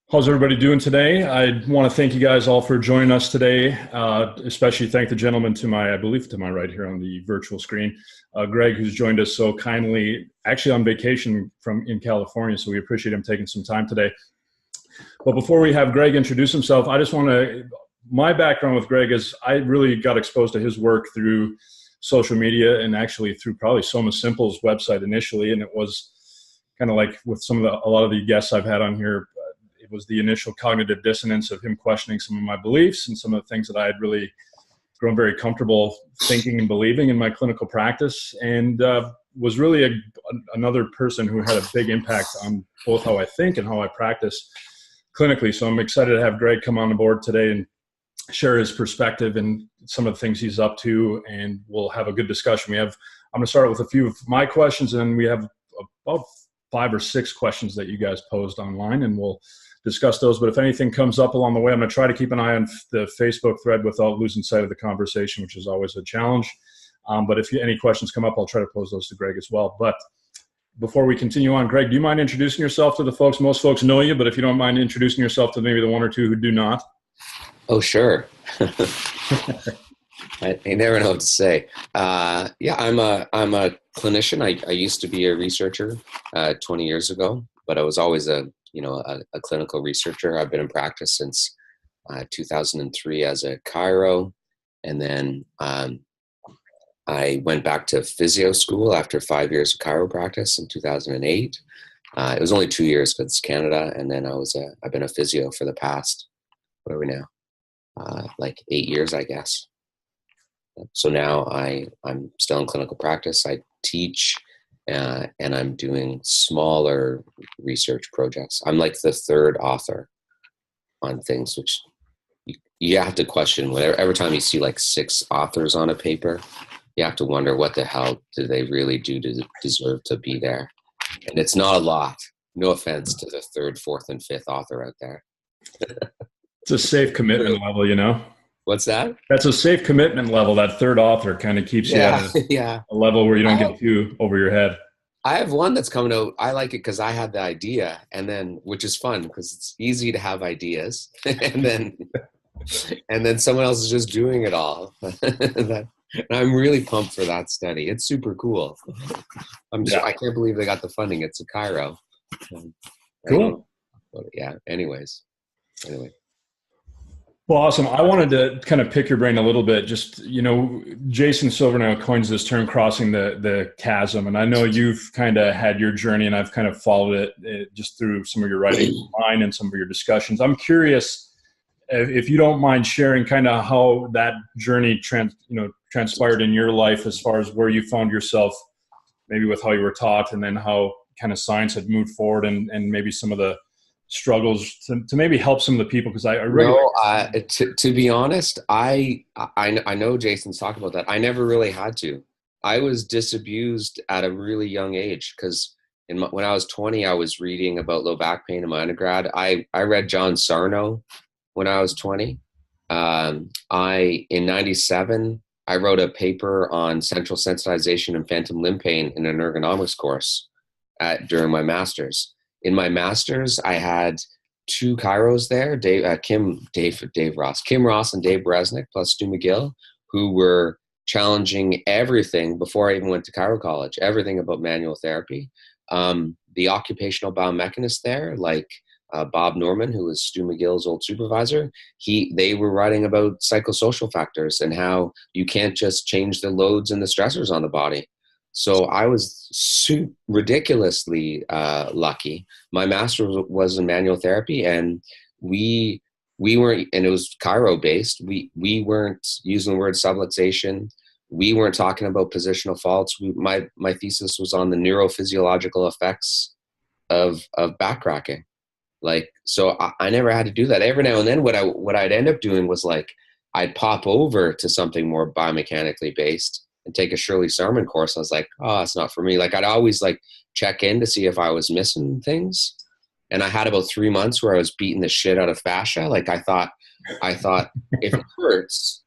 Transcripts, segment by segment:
How's everybody doing today? I want to thank you guys all for joining us today. Especially thank the gentleman to my, I believe, to my right here on the virtual screen, Greg, who's joined us so kindly, actually on vacation from in California. So we appreciate him taking some time today. But before we have Greg introduce himself, I just want to. My background with Greg is I really got exposed to his work through social media and actually through probably Soma Simple's website initially, and it was kind of like with a lot of the guests I've had on here. It was the initial cognitive dissonance of him questioning some of my beliefs and some of the things that I had really grown very comfortable thinking and believing in my clinical practice, and was really another person who had a big impact on both how I think and how I practice clinically. So I'm excited to have Greg come on board today and share his perspective and some of the things he's up to, and we'll have a good discussion. I'm going to start with a few of my questions, and then we have about 5 or 6 questions that you guys posed online, and we'll discuss those. But if anything comes up along the way, I'm going to try to keep an eye on the Facebook thread without losing sight of the conversation, which is always a challenge. But if any questions come up, I'll try to pose those to Greg as well. But before we continue on, Greg, do you mind introducing yourself to the folks? Most folks know you, but if you don't mind introducing yourself to maybe the one or two who do not. Oh, sure. I never know what to say. Yeah, I'm a clinician. I used to be a researcher 20 years ago, but I was always a clinical researcher. I've been in practice since 2003 as a chiro, and then I went back to physio school after 5 years of chiropractic in 2008. It was only 2 years because it's Canada, and then I've been a physio for the past, what are we now? Like 8 years, I guess. So now I'm still in clinical practice. I teach, and I'm doing smaller research projects. I'm like the third author on things, which you have to question. Every time you see like 6 authors on a paper, you have to wonder what the hell do they really do to deserve to be there. And it's not a lot. No offense to the 3rd, 4th, and 5th author out there. It's a safe commitment level, you know? What's that? That's a safe commitment level. That third author kind of keeps you at a level where you don't get too over your head. I have one that's coming out. I like it because I had the idea, and then, which is fun because it's easy to have ideas, and then someone else is just doing it all. And I'm really pumped for that study. It's super cool. I can't believe they got the funding. It's a chiro. Cool. Yeah. Anyway. Well, awesome. I wanted to kind of pick your brain a little bit. Just, Jason Silvernail coins this term crossing the chasm. And I know you've kind of had your journey, and I've kind of followed it just through some of your writing online and some of your discussions. I'm curious if you don't mind sharing kind of how that journey transpired in your life as far as where you found yourself, maybe with how you were taught, and then how kind of science had moved forward, and maybe some of the struggles to maybe help some of the people, because to be honest, I know Jason's talking about that. I never really had to. I was disabused at a really young age because when I was 20, I was reading about low back pain in my undergrad. I read John Sarno when I was 20. In 97, I wrote a paper on central sensitization and phantom limb pain in an ergonomics course during my master's. In my master's, I had 2 chiros there, Kim Ross and Dave Bresnick, plus Stu McGill, who were challenging everything before I even went to chiro college, everything about manual therapy. The occupational biomechanist there, like Bob Norman, who was Stu McGill's old supervisor, they were writing about psychosocial factors and how you can't just change the loads and the stressors on the body. So I was ridiculously lucky. My master was in manual therapy, and we weren't, and it was chiro based. We weren't using the word subluxation. We weren't talking about positional faults. My thesis was on the neurophysiological effects of back cracking. So I never had to do that. Every now and then, what I'd end up doing was I'd pop over to something more biomechanically based and take a Shirley Sarman course. I was like, oh, it's not for me. I'd always check in to see if I was missing things. And I had about 3 months where I was beating the shit out of fascia. I thought if it hurts,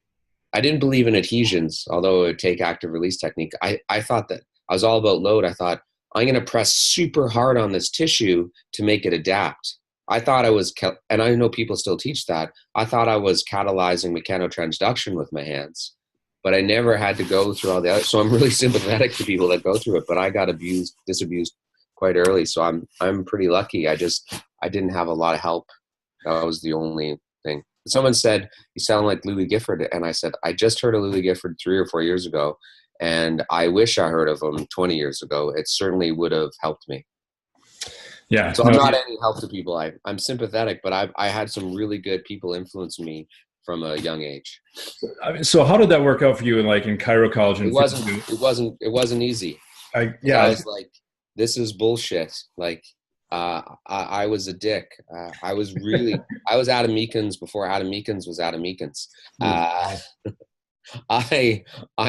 I didn't believe in adhesions, although it would take active release technique. I thought that I was all about load. I thought, I'm going to press super hard on this tissue to make it adapt. I thought I was, and I know people still teach that. I thought I was catalyzing mechanotransduction with my hands, but I never had to go through all the other. So I'm really sympathetic to people that go through it, but I got disabused quite early. So I'm pretty lucky. I didn't have a lot of help. That was the only thing. Someone said, "You sound like Louis Gifford." And I said, I just heard of Louis Gifford 3 or 4 years ago. And I wish I heard of him 20 years ago. It certainly would have helped me. Yeah. So I'm not any help to people. I'm sympathetic, but I had some really good people influence me from a young age. So how did that work out for you in Cairo College? It wasn't easy. I was like, this is bullshit. Like, I was a dick. I was Adam Meekins before Adam Meekins was Adam Meekins. I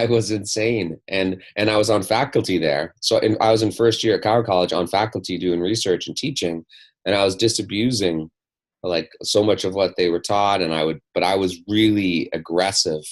was insane, and I was on faculty there. So I was in first year at Cairo College on faculty doing research and teaching, and I was disabusing like so much of what they were taught, but I was really aggressive,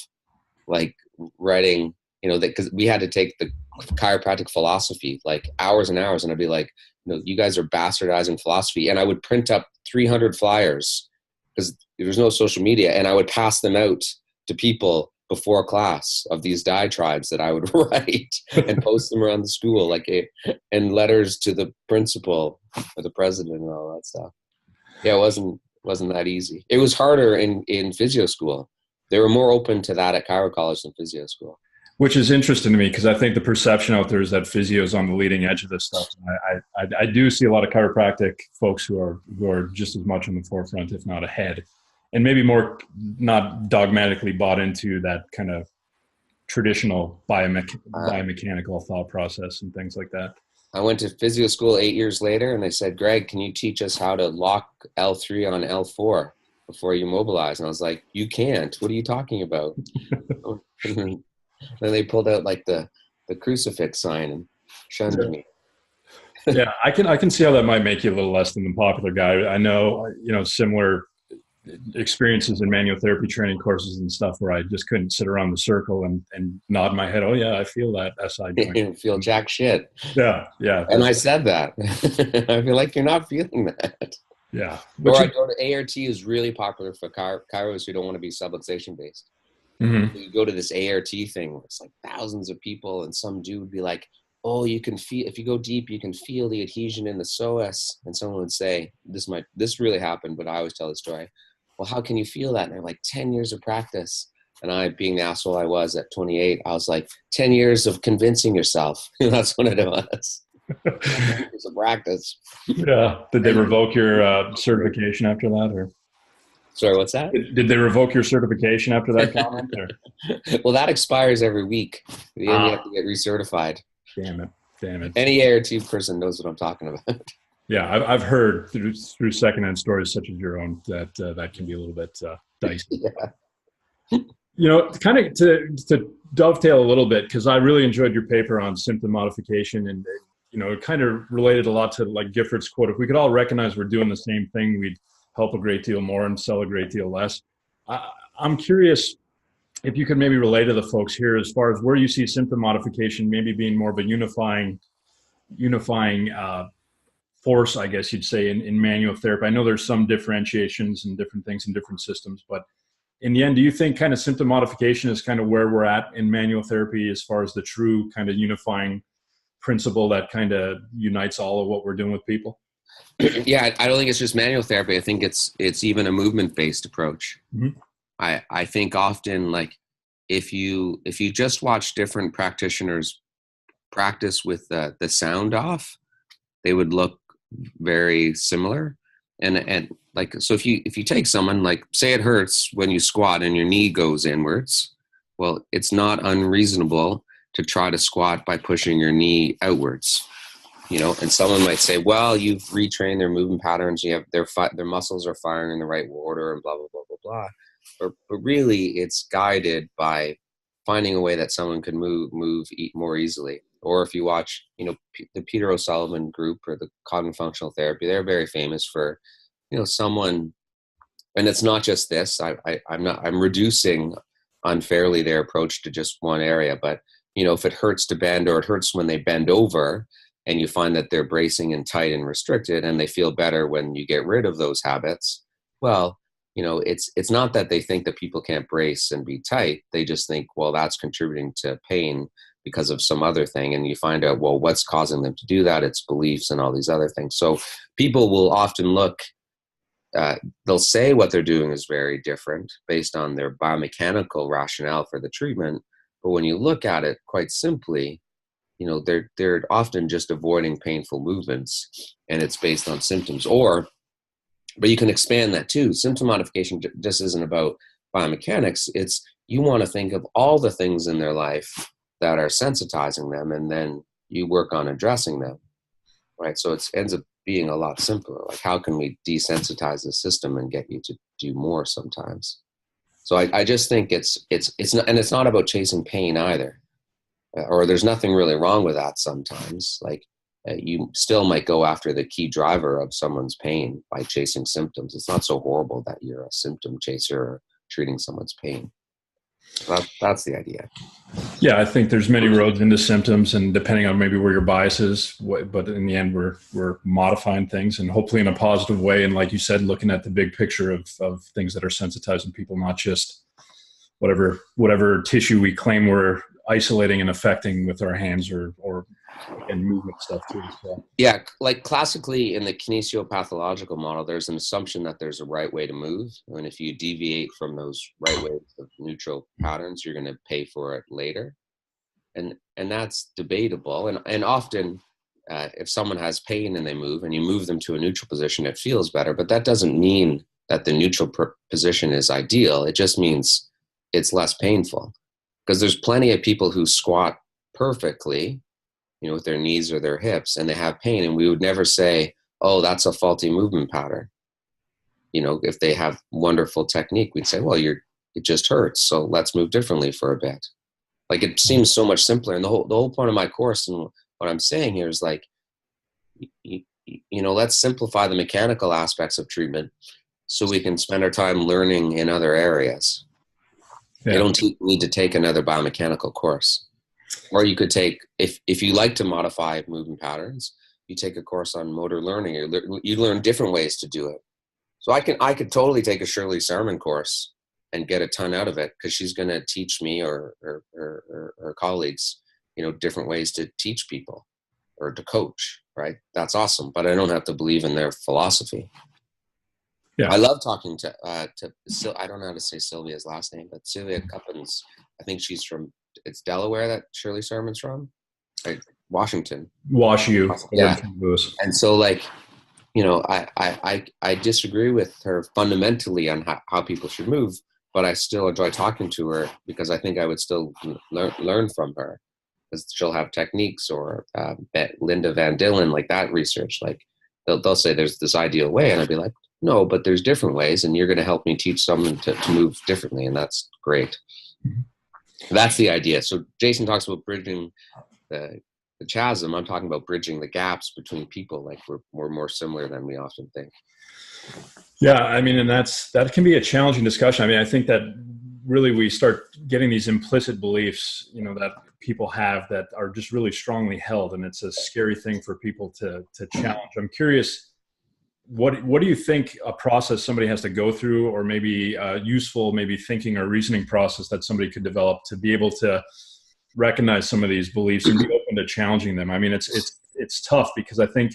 like writing, that because we had to take the chiropractic philosophy like hours and hours, and I'd be like, you guys are bastardizing philosophy, and I would print up 300 flyers because there was no social media, and I would pass them out to people before class of these diatribes that I would write and post them around the school, and letters to the principal or the president and all that stuff. Yeah, it wasn't that easy. It was harder in physio school. They were more open to that at Cairo College than physio school. Which is interesting to me because I think the perception out there is that physio is on the leading edge of this stuff. I do see a lot of chiropractic folks who are just as much on the forefront, if not ahead, and maybe more not dogmatically bought into that kind of traditional biomechanical thought process and things like that. I went to physio school 8 years later, and they said, "Greg, can you teach us how to lock L3 on L4 before you mobilize?" And I was like, "You can't. What are you talking about?" And then they pulled out like the crucifix sign and shunned me. Yeah, I can see how that might make you a little less than the popular guy. I know, similar experiences in manual therapy training courses and stuff where I just couldn't sit around the circle and nod my head. Oh yeah, I feel that SI joint. You feel jack shit. Yeah. And I said that. I feel like you're not feeling that. Yeah. Or I go to ART is really popular for chiros who don't want to be subluxation based. Mm-hmm. You go to this ART thing where it's like thousands of people, and some dude would be like, "Oh, you can feel, if you go deep, you can feel the adhesion in the psoas." And someone would say, this really happened, but I always tell the story. "Well, how can you feel that?" And they're like, 10 years of practice. And I, being the asshole I was at 28, I was like, 10 years of convincing yourself. That's what it was. 10 years of practice. Yeah. Did they revoke your certification after that? Or? Sorry, what's that? Did they revoke your certification after that comment? Or? Well, that expires every week. At the end, you have to get recertified. Damn it. Any ART person knows what I'm talking about. Yeah, I've heard through secondhand stories such as your own that that can be a little bit dicey. Yeah. Kind of to dovetail a little bit, because I really enjoyed your paper on symptom modification, and it kind of related a lot to like Gifford's quote: "If we could all recognize we're doing the same thing, we'd help a great deal more and sell a great deal less." I'm curious if you could maybe relate to the folks here as far as where you see symptom modification maybe being more of a unifying force, I guess you'd say, in manual therapy. I know there's some differentiations and different things in different systems, but in the end, do you think kind of symptom modification is kind of where we're at in manual therapy as far as the true kind of unifying principle that kind of unites all of what we're doing with people? Yeah, I don't think it's just manual therapy. I think it's even a movement-based approach. Mm-hmm. I think often, like, if you just watch different practitioners practice with the sound off, they would look very similar. And like, so if you take someone, like, say it hurts when you squat and your knee goes inwards, well, it's not unreasonable to try to squat by pushing your knee outwards. And someone might say, well, you've retrained their movement patterns, you have their muscles are firing in the right order and blah, blah, blah, blah, blah. But really it's guided by finding a way that someone can move more easily. Or if you watch, the Peter O'Sullivan group or the cognitive functional therapy, they're very famous for, someone, and it's not just this, I'm reducing unfairly their approach to just one area, but, if it hurts to bend or it hurts when they bend over, and you find that they're bracing and tight and restricted, and they feel better when you get rid of those habits. Well, it's not that they think that people can't brace and be tight. They just think, well, that's contributing to pain because of some other thing. And you find out, well, what's causing them to do that? It's beliefs and all these other things. So people will often look, they'll say what they're doing is very different based on their biomechanical rationale for the treatment. But when you look at it quite simply, they're often just avoiding painful movements, and it's based on symptoms. But you can expand that too. Symptom modification just isn't about biomechanics. It's, you want to think of all the things in their life that are sensitizing them, and then you work on addressing them, right? So it ends up being a lot simpler. Like, how can we desensitize the system and get you to do more sometimes? So I just think it's not, and it's not about chasing pain either, or there's nothing really wrong with that sometimes. Like, you still might go after the key driver of someone's pain by chasing symptoms. It's not so horrible that you're a symptom chaser or treating someone's pain. That's the idea. Yeah, I think there's many roads into symptoms, and depending on maybe where your bias is, but in the end, we're modifying things, and hopefully in a positive way. And like you said, looking at the big picture of things that are sensitizing people, not just whatever tissue we claim we're isolating and affecting with our hands or and movement stuff too. So. Yeah, like classically in the kinesiopathological model, there's an assumption that there's a right way to move, and if you deviate from those right ways of neutral patterns, you're going to pay for it later, and that's debatable. And often, if someone has pain and they move, and you move them to a neutral position, it feels better. But that doesn't mean that the neutral position is ideal. It just means it's less painful, because there's plenty of people who squat perfectly, with their knees or their hips, and they have pain. And we would never say, oh, that's a faulty movement pattern. If they have wonderful technique, we'd say, well, it just hurts, so let's move differently for a bit. Like, it seems so much simpler. And the whole point of my course and what I'm saying here is, like, let's simplify the mechanical aspects of treatment so we can spend our time learning in other areas. Yeah. You don't need to take another biomechanical course. Or you could take, if you like to modify movement patterns, you take a course on motor learning. You learn different ways to do it. So I could totally take a Shirley Sermon course and get a ton out of it, because she's going to teach me or her colleagues, different ways to teach people or to coach. Right? That's awesome. But I don't have to believe in their philosophy. Yeah. I love talking to I don't know how to say Sylvia's last name, but Sylvia Cuppins. I think she's from, it's Delaware that Shirley Sermon's from, like Washington. WashU. Yeah. And so, like, I disagree with her fundamentally on how people should move, but I still enjoy talking to her, because I think I would still learn from her, because she'll have techniques, or Linda Van Dillen, like that research, like they'll say there's this ideal way, and I'd be like, no, but there's different ways, and you're going to help me teach someone to move differently, and that's great. Mm-hmm. That's the idea. So Jason talks about bridging the chasm. I'm talking about bridging the gaps between people. Like, we're more similar than we often think. Yeah, I mean, and that can be a challenging discussion. I mean, I think that really we start getting these implicit beliefs, that people have that are just really strongly held, and it's a scary thing for people to challenge. I'm curious, what do you think a process somebody has to go through, or maybe a useful, maybe thinking or reasoning process that somebody could develop to be able to recognize some of these beliefs and be open to challenging them? I mean, it's tough, because I think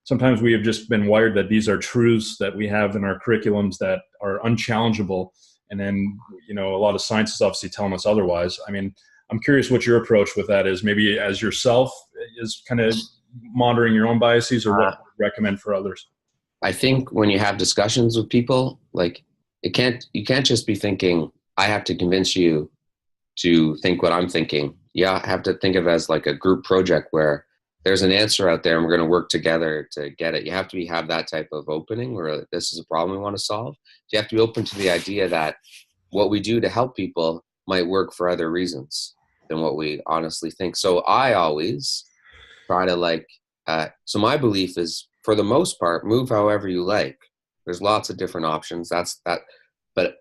sometimes we have just been wired that these are truths that we have in our curriculums that are unchallengeable. And then, a lot of science is obviously telling us otherwise. I mean, I'm curious what your approach with that is, maybe as yourself is kind of monitoring your own biases, or what you recommend for others. I think when you have discussions with people, like, you can't just be thinking, I have to convince you to think what I'm thinking. Yeah, I have to think of it as like a group project where there's an answer out there and we're going to work together to get it. You have to have that type of opening where this is a problem we want to solve. You have to be open to the idea that what we do to help people might work for other reasons than what we honestly think. So I always try to so my belief is, for the most part, move however you like. There's lots of different options. But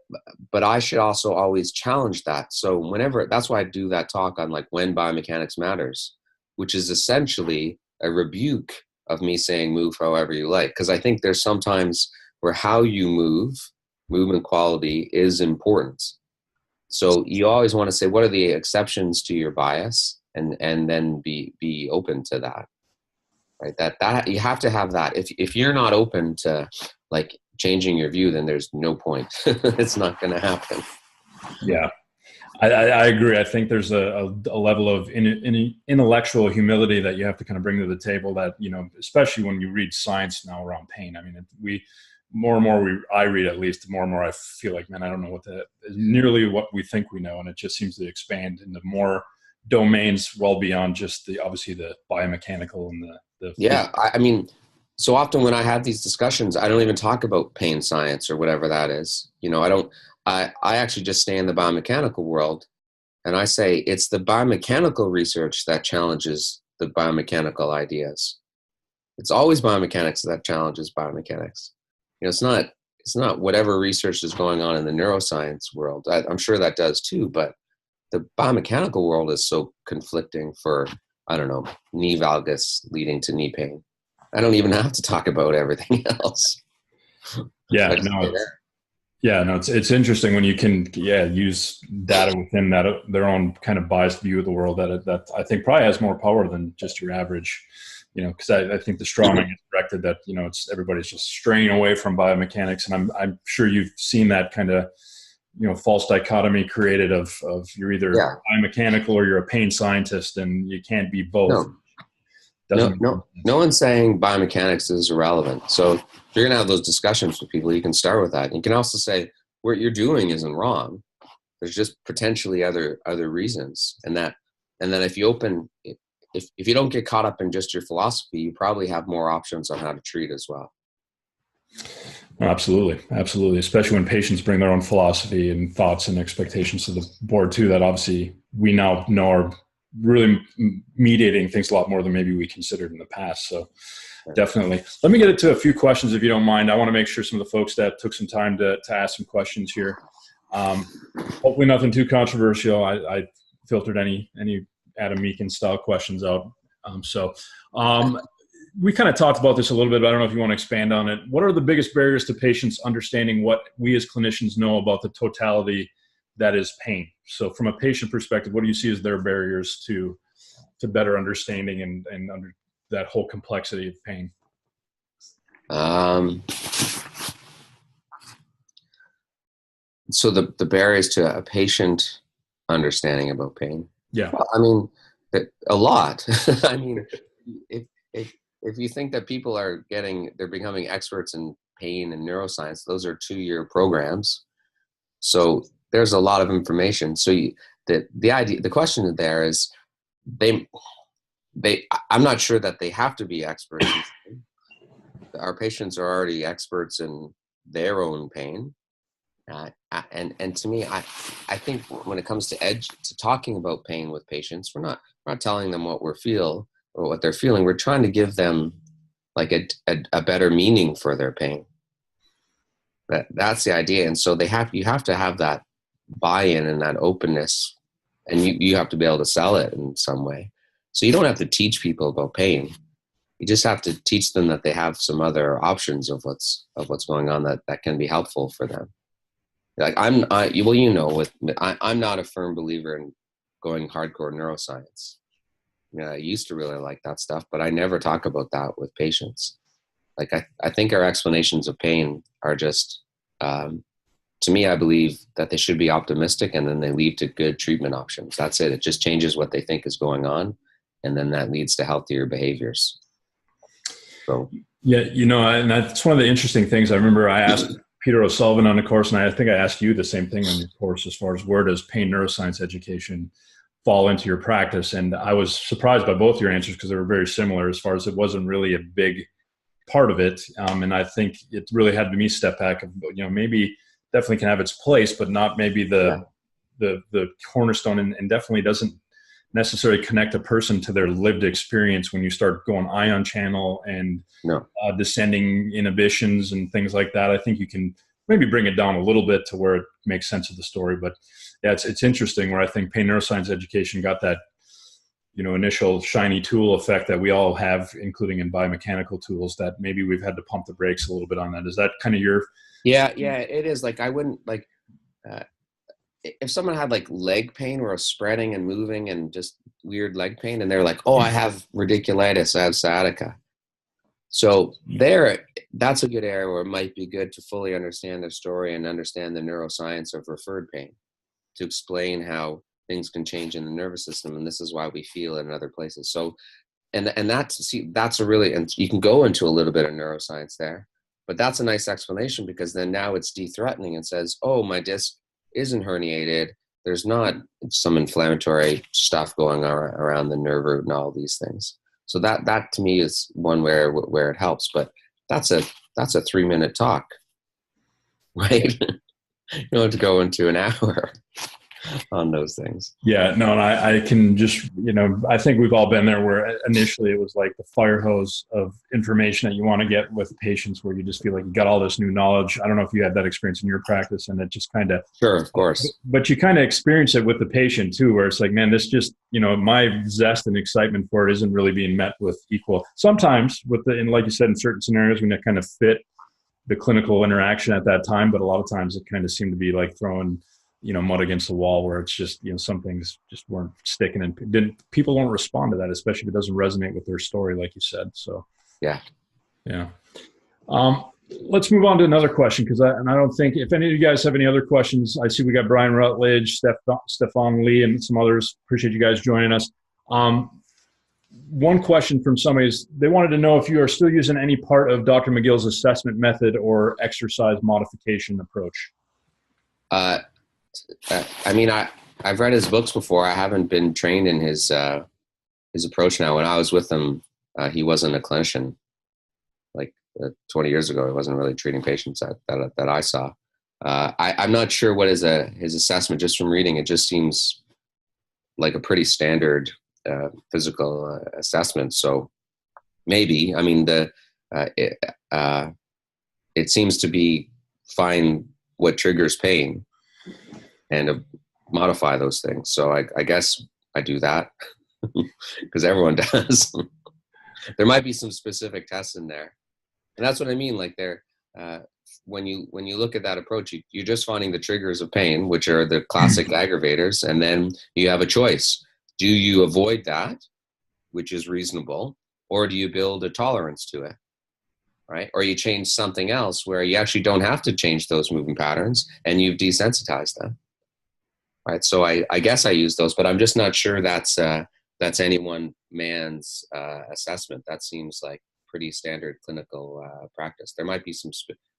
I should also always challenge that. So that's why I do that talk on, like, when biomechanics matters, which is essentially a rebuke of me saying move however you like. Because I think there's sometimes where how you move, movement quality is important. So you always want to say, what are the exceptions to your bias? And then be open to that, right? That you have to have that. If you're not open to like changing your view, then there's no point. It's not going to happen. Yeah. I agree. I think there's a level of intellectual humility that you have to kind of bring to the table that, you know, especially when you read science now around pain. I mean, I read at least, the more and more I feel like, man, I don't know nearly what we think we know. And it just seems to expand into more domains well beyond just obviously the biomechanical and the yeah. I mean, so often when I have these discussions, I don't even talk about pain science or whatever that is. You know, I actually just stay in the biomechanical world, and I say it's the biomechanical research that challenges the biomechanical ideas. It's always biomechanics that challenges biomechanics. You know, it's not whatever research is going on in the neuroscience world. I'm sure that does too, but the biomechanical world is so conflicting for, I don't know, knee valgus leading to knee pain. I don't even have to talk about everything else. Yeah, it's interesting when you can use data within their own kind of biased view of the world that I think probably has more power than just your average, you know, because I think the straw man is directed that, you know, everybody's just straying away from biomechanics, and I'm sure you've seen that kind of, you know, false dichotomy created of you're either biomechanical or you're a pain scientist, and you can't be both. No one's saying biomechanics is irrelevant. So if you're going to have those discussions with people, you can start with that. You can also say what you're doing isn't wrong. There's just potentially other reasons. And then if you don't get caught up in just your philosophy, you probably have more options on how to treat as well. Absolutely. Absolutely. Especially when patients bring their own philosophy and thoughts and expectations to the board too, that obviously we now know are really mediating things a lot more than maybe we considered in the past. So definitely. Let me get into a few questions if you don't mind. I want to make sure some of the folks that took some time to ask some questions here. Hopefully nothing too controversial. I filtered any Adam Meakin style questions out. We kind of talked about this a little bit, but I don't know if you want to expand on it. What are the biggest barriers to patients understanding what we as clinicians know about the totality that is pain? So from a patient perspective, what do you see as their barriers to better understanding and under that whole complexity of pain? So the barriers to a patient understanding about pain. Yeah. Well, I mean, a lot. I mean, if you think that people they're becoming experts in pain and neuroscience, those are 2-year programs. So there's a lot of information. So the question there is, I'm not sure that they have to be experts. Our patients are already experts in their own pain. And to me, I think when it comes to talking about pain with patients, we're not telling them what we feel or what they're feeling. We're trying to give them like a better meaning for their pain. That's the idea. And so you have to have that buy-in and that openness, and you have to be able to sell it in some way. So you don't have to teach people about pain. You just have to teach them that they have some other options of what's going on that can be helpful for them. Like I'm not a firm believer in going hardcore neuroscience. I used to really like that stuff, but I never talk about that with patients. Like I think our explanations of pain are just, to me, I believe that they should be optimistic, and then they lead to good treatment options. That's it. It just changes what they think is going on, and then that leads to healthier behaviors. So yeah, and that's one of the interesting things. I remember I asked Peter O'Sullivan on the course, and I think I asked you the same thing on your course as far as where does pain neuroscience education fall into your practice? And I was surprised by both your answers because they were very similar as far as it wasn't really a big part of it. And I think it really had me step back of, maybe definitely can have its place, but not maybe the cornerstone, and definitely doesn't necessarily connect a person to their lived experience when you start going ion channel and descending inhibitions and things like that. I think you can maybe bring it down a little bit to where it makes sense of the story. But yeah, it's interesting where I think pain neuroscience education got that, initial shiny tool effect that we all have, including in biomechanical tools, that maybe we've had to pump the brakes a little bit on that. Is that kind of your? Yeah, it is. Like, I wouldn't like, if someone had like leg pain where I was spreading and moving and just weird leg pain, and they're like, oh, I have radiculitis, I have sciatica. So that's a good area where it might be good to fully understand their story and understand the neuroscience of referred pain, to explain how things can change in the nervous system, and this is why we feel it in other places. So, and that's a really, and you can go into a little bit of neuroscience there, but that's a nice explanation, because then now it's de-threatening and says, oh, my disc isn't herniated. There's not some inflammatory stuff going around the nerve root and all these things. So that to me is one where it helps, but that's a 3-minute talk, right? You don't have to go into an hour on those things. Yeah, no, and I can just, I think we've all been there where initially it was like the fire hose of information that you want to get with patients, where you just feel like you got all this new knowledge. I don't know if you had that experience in your practice, and it just kind of. Sure, of course. But you kind of experience it with the patient too, where it's like, man, this just, my zest and excitement for it isn't really being met with equal. Sometimes and like you said, in certain scenarios when it kind of fit the clinical interaction at that time, but a lot of times it kind of seemed to be like throwing mud against the wall, where it's just, some things just weren't sticking, and people won't respond to that, especially if it doesn't resonate with their story, like you said. So, yeah. Let's move on to another question, because I don't think, if any of you guys have any other questions, I see we got Brian Rutledge, Stefan Lee, and some others. Appreciate you guys joining us. One question from somebody is, they wanted to know if you are still using any part of Dr. McGill's assessment method or exercise modification approach. I mean, I've read his books before. I haven't been trained in his approach now. When I was with him, he wasn't a clinician. Like 20 years ago, he wasn't really treating patients that I saw. I'm not sure what is his assessment. Just from reading, it just seems like a pretty standard physical assessment. So maybe, I mean, it seems to be find what triggers pain and modify those things. So I guess I do that because everyone does. There might be some specific tests in there, and that's what I mean. Like when you look at that approach, you're just finding the triggers of pain, which are the classic aggravators, and then you have a choice. Do you avoid that, which is reasonable, or do you build a tolerance to it? Right? Or you change something else where you actually don't have to change those moving patterns and you've desensitized them. Right. So I guess I use those, but I'm just not sure that's any one man's assessment. That seems like pretty standard clinical practice. There might be some,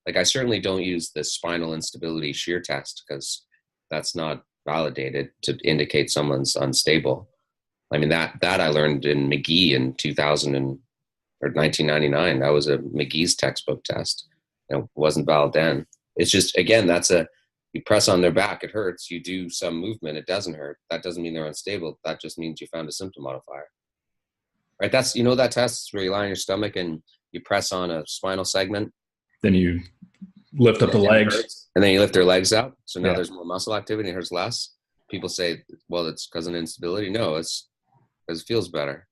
like, I certainly don't use the spinal instability shear test, because that's not validated to indicate someone's unstable. I mean, that I learned in McGee in 1999. That was a McGee's textbook test. It wasn't valid then. It's just, again, you press on their back, it hurts. You do some movement, it doesn't hurt. That doesn't mean they're unstable. That just means you found a symptom modifier. Right? That's, that test where you lie on your stomach and you press on a spinal segment. Then you lift up the legs. And then you lift their legs out. So now there's more muscle activity and it hurts less. People say, well, it's because of instability. No, it's because it feels better.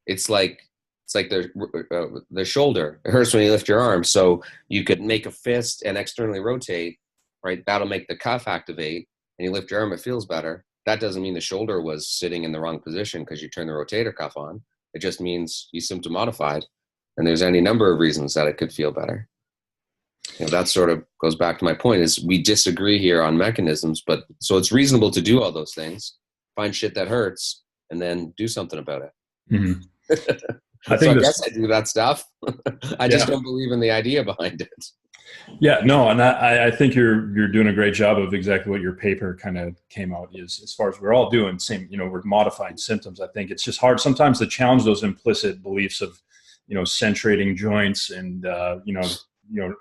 It's like the shoulder. It hurts when you lift your arm. So you could make a fist and externally rotate, right? That'll make the cuff activate, and you lift your arm, it feels better. That doesn't mean the shoulder was sitting in the wrong position because you turn the rotator cuff on. It just means you symptom modified, and there's any number of reasons that it could feel better. That sort of goes back to my point, is we disagree here on mechanisms, but so it's reasonable to do all those things, find shit that hurts, and then do something about it. Mm-hmm. I guess I do that stuff. I just don't believe in the idea behind it. Yeah, no, and I think you're doing a great job of exactly what your paper kind of came out is, as far as we're all doing same, we're modifying symptoms. I think it's just hard sometimes to challenge those implicit beliefs of, centrating joints and,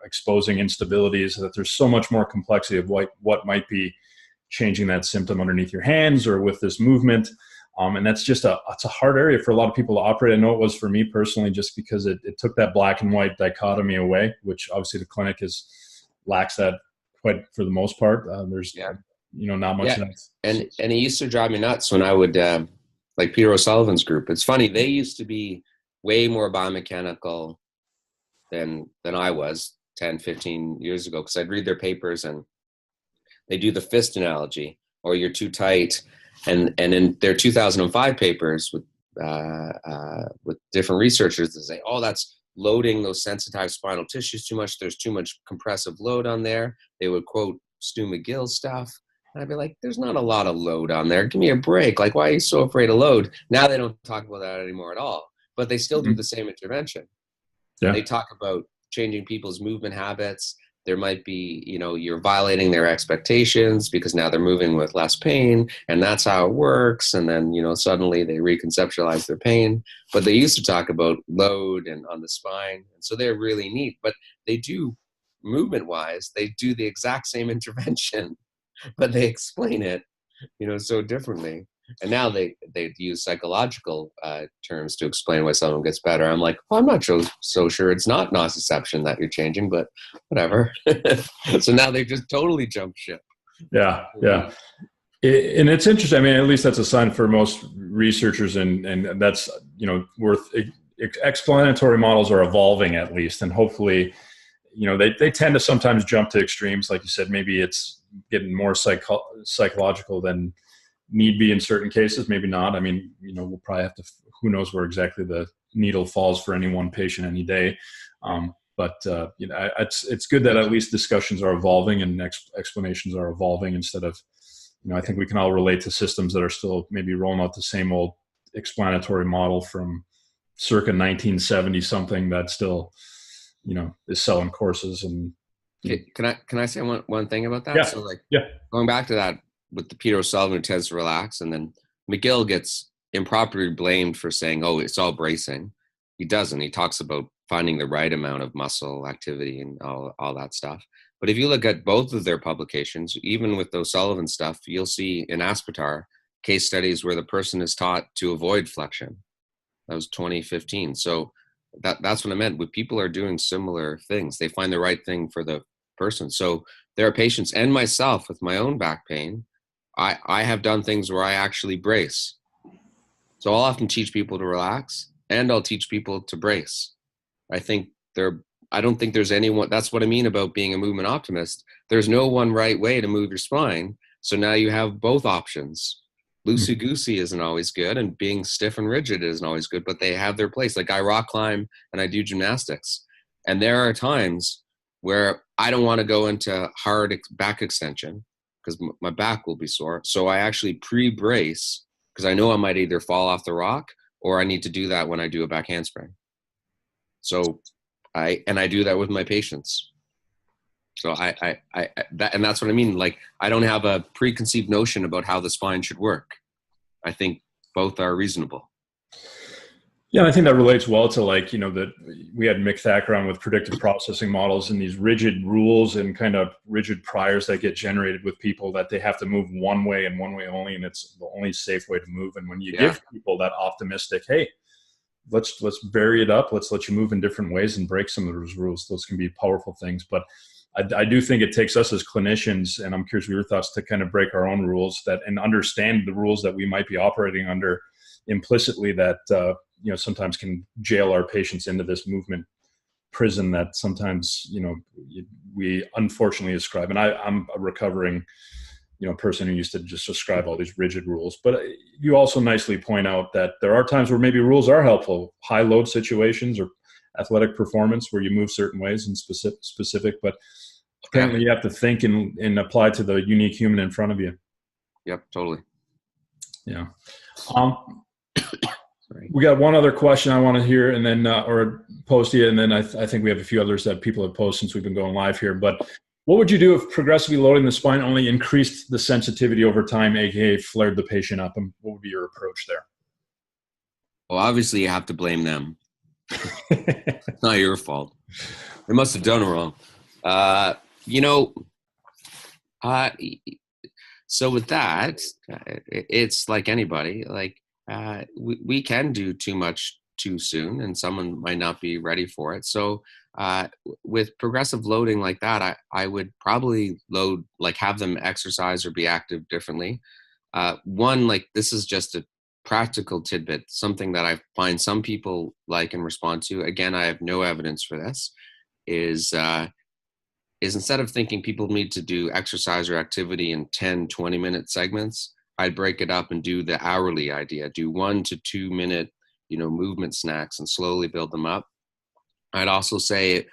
exposing instabilities, that there's so much more complexity of what might be changing that symptom underneath your hands or with this movement. And that's just it's a hard area for a lot of people to operate. I know it was for me personally, just because it took that black and white dichotomy away, which obviously the clinic lacks that quite for the most part. There's, not much. And it used to drive me nuts when I would, like Peter O'Sullivan's group. It's funny, they used to be way more biomechanical than I was 10, 15 years ago, because I'd read their papers and they do the fist analogy, or you're too tight. And in their 2005 papers with different researchers, they say, oh, that's loading those sensitized spinal tissues too much. There's too much compressive load on there. They would quote Stu McGill's stuff. And I'd be like, there's not a lot of load on there. Give me a break. Like, why are you so afraid of load? Now they don't talk about that anymore at all, but they still do the same intervention. Yeah. They talk about changing people's movement habits. There might be, you're violating their expectations because now they're moving with less pain, and that's how it works. And then, suddenly they reconceptualize their pain. But they used to talk about load and on the spine. And so they're really neat, but they do, movement wise, they do the exact same intervention, but they explain it, so differently. And now they use psychological terms to explain why someone gets better. I'm like, well, I'm not so sure it's not nociception that you're changing, but whatever. So now they've just totally jumped ship. Yeah, yeah. And it's interesting. I mean, at least that's a sign for most researchers, and that's, worth explanatory models are evolving at least, and hopefully, they tend to sometimes jump to extremes. Like you said, maybe it's getting more psychological than need be in certain cases, maybe not. I mean, we'll probably have to, who knows where exactly the needle falls for any one patient any day. But it's good that at least discussions are evolving and explanations are evolving instead of, I think we can all relate to systems that are still maybe rolling out the same old explanatory model from circa 1970 something that still, is selling courses. And can I say one thing about that? Yeah. So yeah. Going back to that with the Peter O'Sullivan who tends to relax, and then McGill gets improperly blamed for saying, oh, it's all bracing. He doesn't. He talks about finding the right amount of muscle activity and all that stuff. But if you look at both of their publications, even with the O'Sullivan stuff, you'll see in Aspetar case studies where the person is taught to avoid flexion. That was 2015. So that's what I meant. When people are doing similar things, they find the right thing for the person. So there are patients, and myself with my own back pain, I have done things where I actually brace. So I'll often teach people to relax, and I'll teach people to brace. I don't think there's anyone, that's what I mean about being a movement optimist. There's no one right way to move your spine. So now you have both options. Loosey-goosey isn't always good, and being stiff and rigid isn't always good, but they have their place. Like I rock climb and I do gymnastics. And there are times where I don't want to go into hard back extension because my back will be sore. So I actually pre-brace because I know I might either fall off the rock or I need to do that when I do a back handspring. So I do that with my patients. So that's what I mean. Like I don't have a preconceived notion about how the spine should work. I think both are reasonable. Yeah, I think that relates well to that we had Mick Thacker on with predictive processing models and these rigid rules and kind of rigid priors that get generated with people that they have to move one way and one way only, and it's the only safe way to move. And when you give people that optimistic, hey, let's vary it up, let's let you move in different ways and break some of those rules, those can be powerful things. But I do think it takes us as clinicians, and I'm curious what your thoughts, to kind of break our own rules and understand the rules that we might be operating under implicitly that sometimes can jail our patients into this movement prison that sometimes we unfortunately ascribe. And I'm a recovering person who used to just ascribe all these rigid rules. But you also nicely point out that there are times where maybe rules are helpful, high load situations or athletic performance where you move certain ways and specific, but apparently you have to think and apply to the unique human in front of you. Yep, totally. Yeah. We got one other question I want to hear, and then or post it, and then I think we have a few others that people have posted since we've been going live here. But what would you do if progressively loading the spine only increased the sensitivity over time, aka flared the patient up? And what would be your approach there? Well, obviously you have to blame them. It's not your fault. They must have done it wrong. So with that, it's like anybody. Like we can do too much too soon, and someone might not be ready for it. So with progressive loading like that, I would probably load, like have them exercise or be active differently. One, like this is just a practical tidbit, something that I find some people like and respond to, again, I have no evidence for this, is instead of thinking people need to do exercise or activity in 10, 20-minute segments, I'd break it up and do the hourly idea, do 1 to 2 minute, movement snacks and slowly build them up. I'd also say,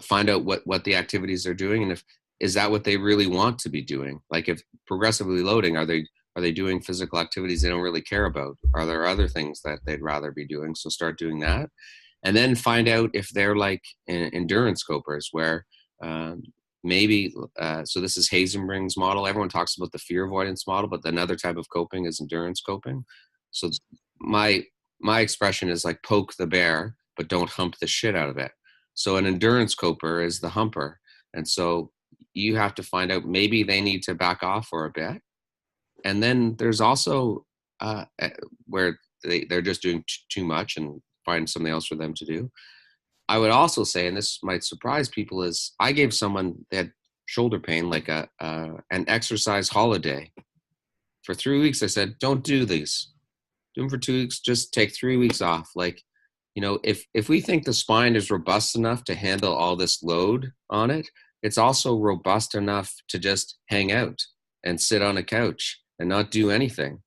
find out what the activities they're doing, and is that what they really want to be doing? Like, if progressively loading, are they doing physical activities they don't really care about? Are there other things that they'd rather be doing? So start doing that. And then find out if they're like endurance copers, where maybe, so this is Heisenberg's model. Everyone talks about the fear avoidance model, but another type of coping is endurance coping. So my expression is like, poke the bear, but don't hump the shit out of it. So an endurance coper is the humper. And so you have to find out, maybe they need to back off for a bit. And then there's also where they're just doing too much, and find something else for them to do. I would also say, and this might surprise people, is I gave someone that had shoulder pain like an exercise holiday. For 3 weeks, I said, don't do these. Do them for 2 weeks. Just take 3 weeks off. Like, if we think the spine is robust enough to handle all this load on it, it's also robust enough to just hang out and sit on a couch and not do anything.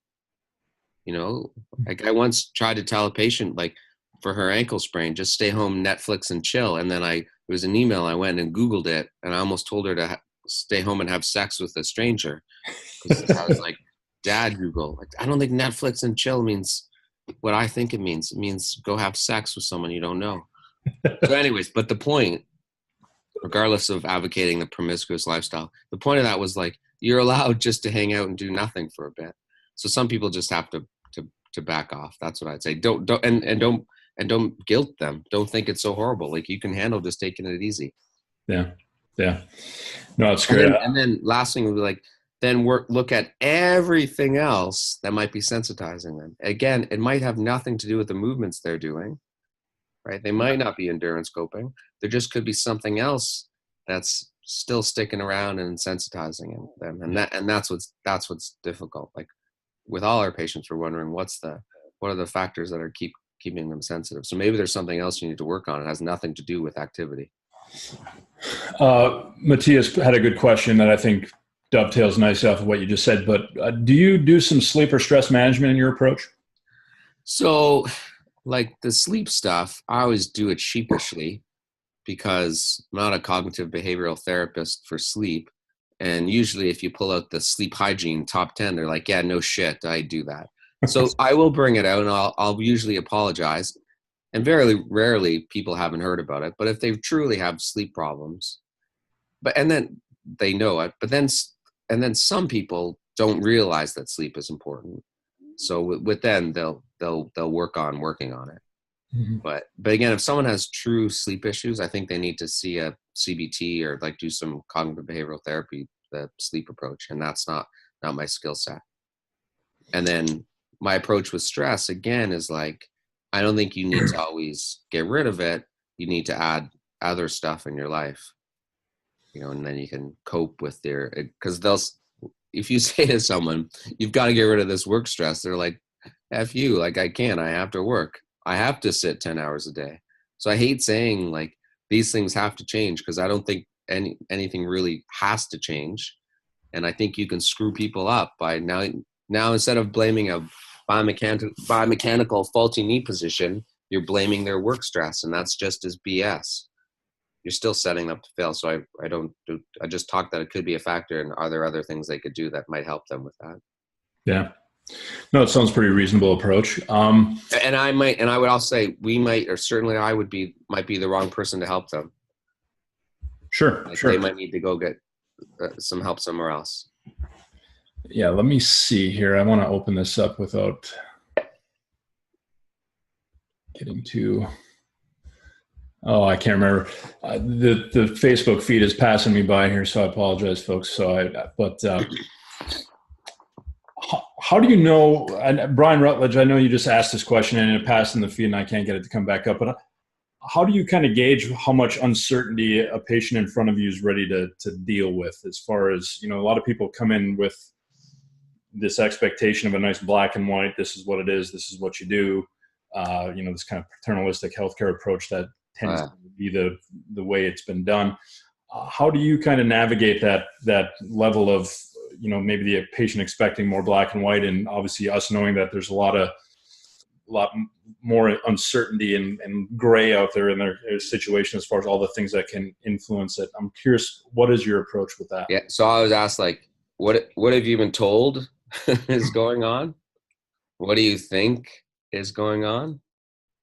Like, I once tried to tell a patient, like, for her ankle sprain, just stay home, Netflix and chill. And then it was an email, I went and Googled it, and I almost told her to stay home and have sex with a stranger. Because I was like, Dad, Google. Like, I don't think Netflix and chill means what I think it means. It means go have sex with someone you don't know. So anyways, but the point, regardless of advocating the promiscuous lifestyle, the point of that was, like, you're allowed just to hang out and do nothing for a bit. So some people just have to back off. That's what I'd say. Don't guilt them. Don't think it's so horrible. Like, you can handle just taking it easy. Yeah. No, it's great. And then last thing would be, like, then look at everything else that might be sensitizing them. Again, it might have nothing to do with the movements they're doing, right? They might not be endurance coping. There just could be something else that's still sticking around and sensitizing them. And that's what's difficult. Like, with all our patients, we're wondering what are the factors that are keeping them sensitive. So maybe there's something else you need to work on. It has nothing to do with activity. Matthias had a good question that I think dovetails nicely off of what you just said, but do you do some sleep or stress management in your approach? So, like, the sleep stuff, I always do it sheepishly, because I'm not a cognitive behavioral therapist for sleep. And usually if you pull out the sleep hygiene top 10, they're like, yeah, no shit, I do that. So I will bring it out, and I'll usually apologize. And very rarely people haven't heard about it. But if they truly have sleep problems, and then they know it, and then some people don't realize that sleep is important. So with them, they'll working on it. Mm-hmm. But again, if someone has true sleep issues, I think they need to see a CBT or, like, do some cognitive behavioral therapy, the sleep approach. And that's not my skill set. And then my approach with stress, again, is like, I don't think you need to always get rid of it. You need to add other stuff in your life, and then you can cope with because if you say to someone, you've got to get rid of this work stress, they're like, F you, like, I have to work. I have to sit 10 hours a day. So I hate saying, like, these things have to change, because I don't think anything really has to change. And I think you can screw people up by now instead of blaming a biomechanical faulty knee position, you're blaming their work stress, and that's just as BS. You're still setting them up to fail. So I just talk that it could be a factor, and are there other things they could do that might help them with that? Yeah. No, it sounds pretty reasonable approach. And I would also say certainly I might be the wrong person to help them. Sure. They might need to go get some help somewhere else. Yeah, let me see here. I want to open this up without getting too. Oh, I can't remember. The Facebook feed is passing me by here, so I apologize, folks. How do you know, and Brian Rutledge, I know you just asked this question and it passed in the feed and I can't get it to come back up, but how do you kind of gauge how much uncertainty a patient in front of you is ready to deal with, as far as, a lot of people come in with this expectation of a nice black and white, this is what it is, this is what you do, this kind of paternalistic healthcare approach that tends to be the way it's been done. How do you kind of navigate that level of, maybe the patient expecting more black and white, and obviously us knowing that there's a lot more uncertainty and gray out there in their situation as far as all the things that can influence it? I'm curious, what is your approach with that? Yeah. So I was asked, like, what have you been told is going on? What do you think is going on?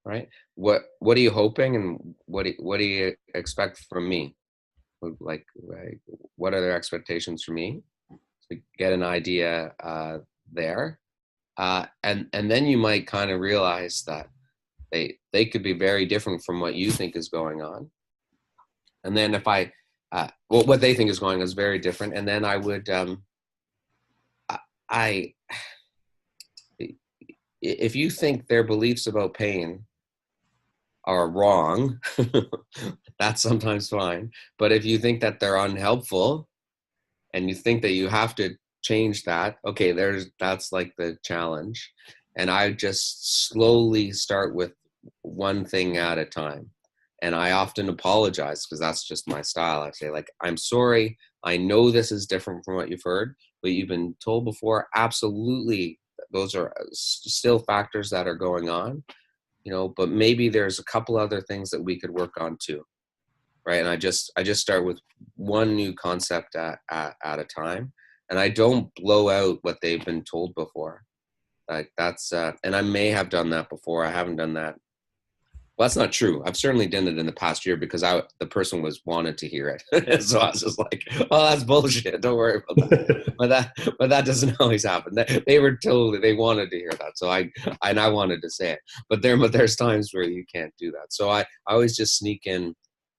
Right. What are you hoping, and what do you expect from me? Like, what are their expectations from me? To get an idea there. And then you might kind of realize that they could be very different from what you think is going on. And then if what they think is going on is very different. And then I would, if you think their beliefs about pain are wrong, that's sometimes fine. But if you think that they're unhelpful and you think that you have to change that, okay, that's like the challenge. And I just slowly start with one thing at a time. And I often apologize because that's just my style. I say, like, I'm sorry, I know this is different from what you've heard, but you've been told before. Absolutely, those are still factors that are going on, but maybe there's a couple other things that we could work on too. Right. And I just start with one new concept at a time. And I don't blow out what they've been told before. Like that's, and I may have done that before. I haven't done that. Well, that's not true. I've certainly done it in the past year because the person wanted to hear it. So I was just like, oh, that's bullshit. Don't worry about that. but that doesn't always happen. They wanted to hear that. So I wanted to say it, but there's times where you can't do that. So I always just sneak in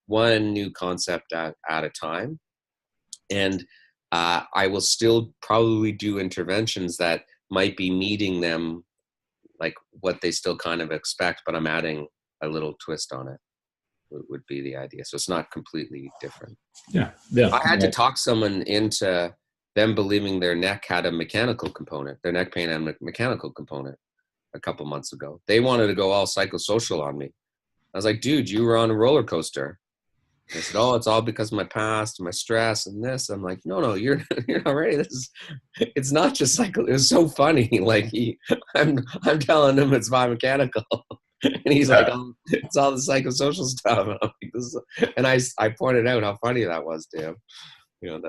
one new concept at a time. And I will still probably do interventions that might be meeting them like what they still kind of expect, but I'm adding a little twist on it would be the idea. So it's not completely different. Yeah. I had to talk someone into them believing their neck had a mechanical component. Their neck pain had a mechanical component a couple months ago. They wanted to go all psychosocial on me. I was like, dude, you were on a roller coaster. They said, oh, it's all because of my past and my stress and this. I'm like, no, you're not ready. It's not just psycho. It was so funny. Like I'm telling him it's biomechanical. And he's like, oh, it's all the psychosocial stuff. And I'm like, and I pointed out how funny that was to him.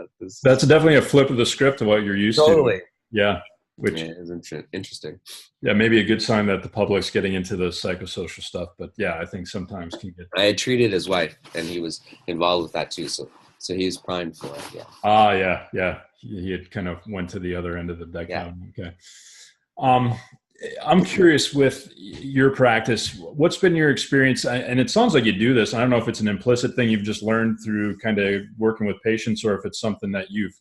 That's definitely a flip of the script of what you're used to. Yeah. Which is interesting. Yeah, maybe a good sign that the public's getting into the psychosocial stuff. But yeah, I think sometimes can get. I had treated his wife, and he was involved with that too. So he was primed for it. Yeah. Yeah. He had kind of went to the other end of the dichotomy. Yeah. Okay. I'm curious with your practice, what's been your experience? And it sounds like you do this. I don't know if it's an implicit thing you've just learned through kind of working with patients, or if it's something that you've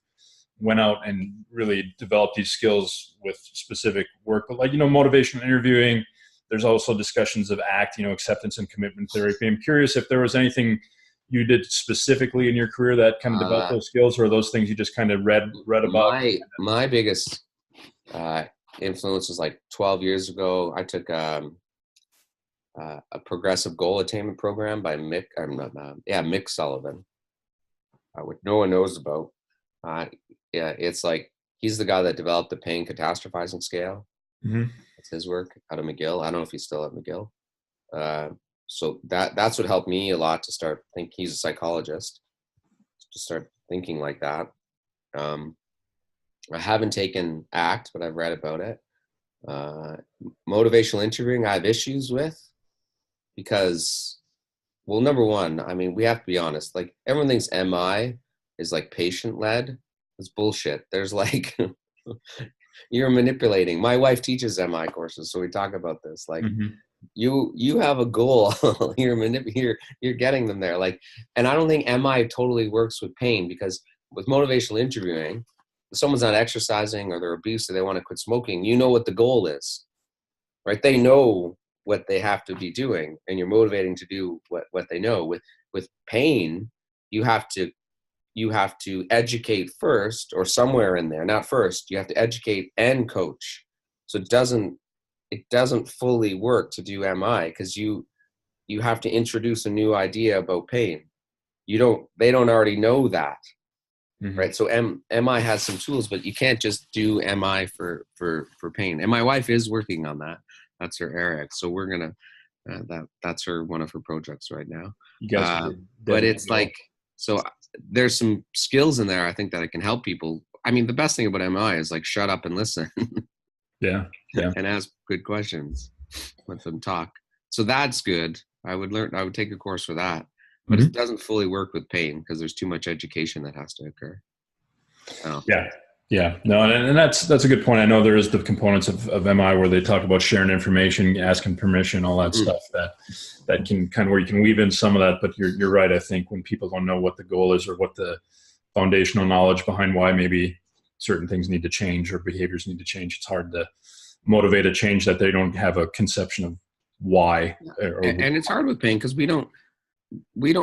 went out and really developed these skills with specific work. But like, motivational interviewing, there's also discussions of ACT, acceptance and commitment therapy. I'm curious if there was anything you did specifically in your career that kind of developed those skills, or those things you just kind of read about? My biggest influence was like 12 years ago. I took a progressive goal attainment program by Mick Sullivan, which no one knows about. It's like he's the guy that developed the pain catastrophizing scale. Mm-hmm. That's his work out of McGill. I don't know if he's still at McGill. So that's what helped me a lot to start thinking. He's a psychologist, to start thinking like that. I haven't taken ACT, but I've read about it. Motivational interviewing I have issues with because, well, number one, I mean, we have to be honest. Like everyone thinks MI is like patient-led. It's bullshit. There's like, you're manipulating. My wife teaches MI courses, so we talk about this. Like, mm-hmm. you have a goal. You're getting them there. Like, and I don't think MI totally works with pain, because with motivational interviewing, if someone's not exercising or they're obese or they want to quit smoking, you know what the goal is, right? They know what they have to be doing, and you're motivating to do what they know. With pain, you have to you have to educate first, or somewhere in there, not first, you have to educate and coach. So it doesn't fully work to do MI, because you have to introduce a new idea about pain. They don't already know that. Mm-hmm. Right. So MI has some tools, but you can't just do MI for pain. And my wife is working on that. That's her Eric. So we're going to, that's one of her projects right now. You guys but it's like, so there's some skills in there, I think, that I can help people. I mean, the best thing about MI is like, shut up and listen. Yeah. And ask good questions. Let them talk. So that's good. I would take a course for that. But it doesn't fully work with pain, because there's too much education that has to occur. Oh. Yeah. No, and that's a good point. I know there is the components of MI where they talk about sharing information, asking permission, all that stuff that can kind of, where you can weave in some of that. But you're right. I think when people don't know what the goal is, or what the foundational knowledge behind why maybe certain things need to change or behaviors need to change, it's hard to motivate a change that they don't have a conception of why. And it's hard with pain, because we don't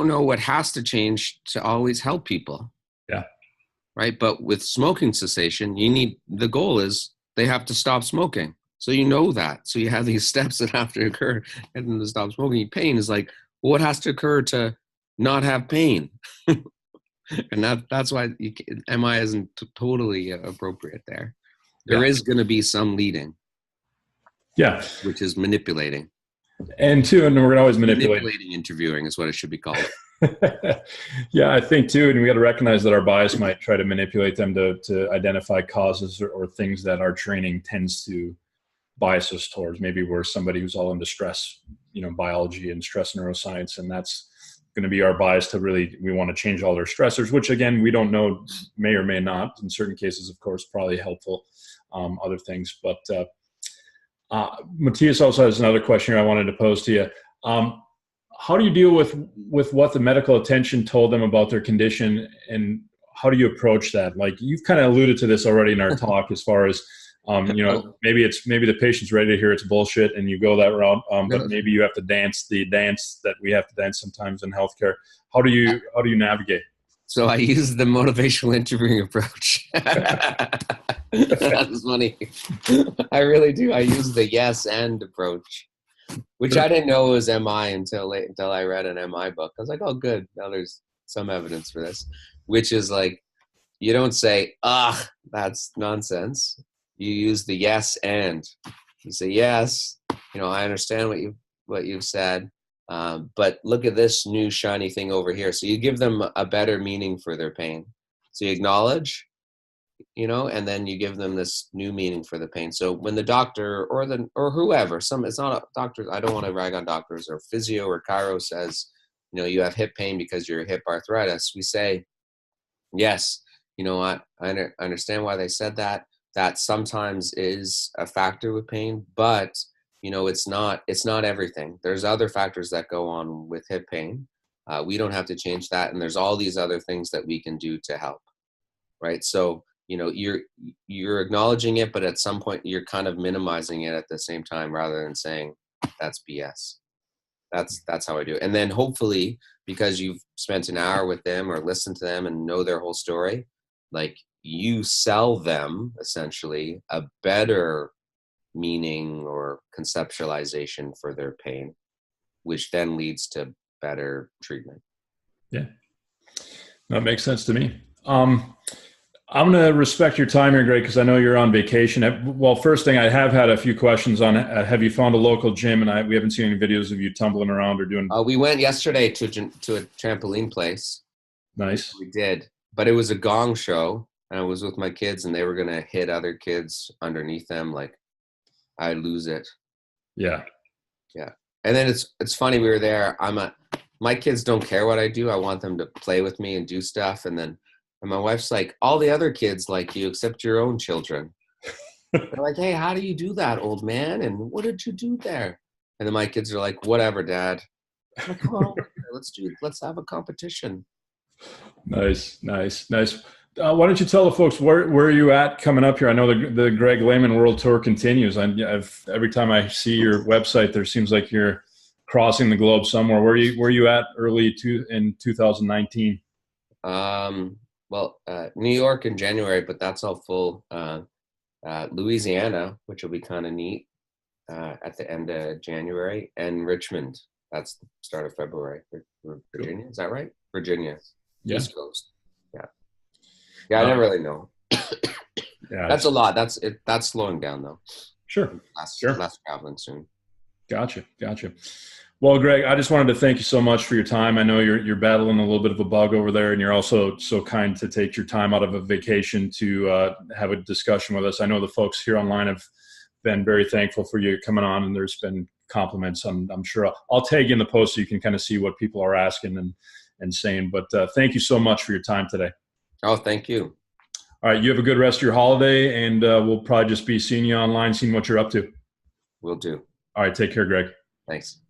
know what has to change to always help people. Yeah. Right. But with smoking cessation, the goal is they have to stop smoking. So you know that. So you have these steps that have to occur and then to stop smoking. Pain is like, what has to occur to not have pain? And that's why MI isn't totally appropriate there. There is going to be some leading. Yeah. Which is manipulating. And we're going to always manipulate. Manipulating interviewing is what it should be called. Yeah, I think too, and we got to recognize that our bias might try to manipulate them to identify causes or things that our training tends to bias us towards. Maybe we're somebody who's all into stress, biology and stress neuroscience, and that's going to be our bias to really, we want to change all their stressors, which again, we don't know, may or may not, in certain cases, of course, probably helpful, other things. But Matthias also has another question here I wanted to pose to you. How do you deal with what the medical attention told them about their condition, and how do you approach that? Like, you've kind of alluded to this already in our talk, as far as, maybe the patient's ready to hear it's bullshit and you go that route, but maybe you have to dance the dance that we have to dance sometimes in healthcare. How do you navigate? So I use the motivational interviewing approach. That's funny. I really do. I use the yes and approach, which I didn't know was MI until I read an MI book. I was like, oh, good. Now there's some evidence for this, which is like, you don't say, that's nonsense. You use the yes and. You say, yes, I understand what you've said, but look at this new shiny thing over here. So you give them a better meaning for their pain. So you acknowledge, and then you give them this new meaning for the pain. So when the doctor or whoever, it's not a doctor, I don't want to rag on doctors, or physio or chiro says, you have hip pain because you're hip arthritis, we say, yes, I understand why they said that. That sometimes is a factor with pain, but it's not everything. There's other factors that go on with hip pain. We don't have to change that, and there's all these other things that we can do to help, right? So you're acknowledging it, but at some point you're kind of minimizing it at the same time, rather than saying that's BS. That's how I do it. And then hopefully, because you've spent an hour with them or listened to them and know their whole story, like, you sell them essentially a better meaning or conceptualization for their pain, which then leads to better treatment. Yeah, that makes sense to me. I'm going to respect your time here, Greg, because I know you're on vacation. Well, first thing, I have had a few questions on, have you found a local gym? And we haven't seen any videos of you tumbling around or doing. We went yesterday to a trampoline place. Nice. We did, but it was a gong show. And I was with my kids, and they were going to hit other kids underneath them. Like, I lose it. Yeah. Yeah. And then it's funny. We were there. My kids don't care what I do. I want them to play with me and do stuff. And my wife's like, all the other kids like you, except your own children. They're like, hey, how do you do that, old man? And what did you do there? And then my kids are like, whatever, Dad. I'm like, come on, let's have a competition. Nice. Why don't you tell the folks where are you at coming up here? I know the Greg Lehman World Tour continues. Every time I see your website, there seems like you're crossing the globe somewhere. Where are you at in 2019? well, New York in January, but that's all full. Louisiana, which will be kind of neat, at the end of January, and Richmond. That's the start of February. Virginia, is that right? Virginia, Yeah. East Coast. Yeah, yeah. I don't really know. Yeah, That's a lot. That's slowing down though. Sure. Less traveling soon. Gotcha. Well, Greg, I just wanted to thank you so much for your time. I know you're battling a little bit of a bug over there, and you're also so kind to take your time out of a vacation to have a discussion with us. I know the folks here online have been very thankful for you coming on, and there's been compliments. I'm sure I'll tag you in the post so you can kind of see what people are asking and saying. But thank you so much for your time today. Oh, thank you. All right, you have a good rest of your holiday, and we'll probably just be seeing you online, seeing what you're up to. Will do. All right, take care, Greg. Thanks.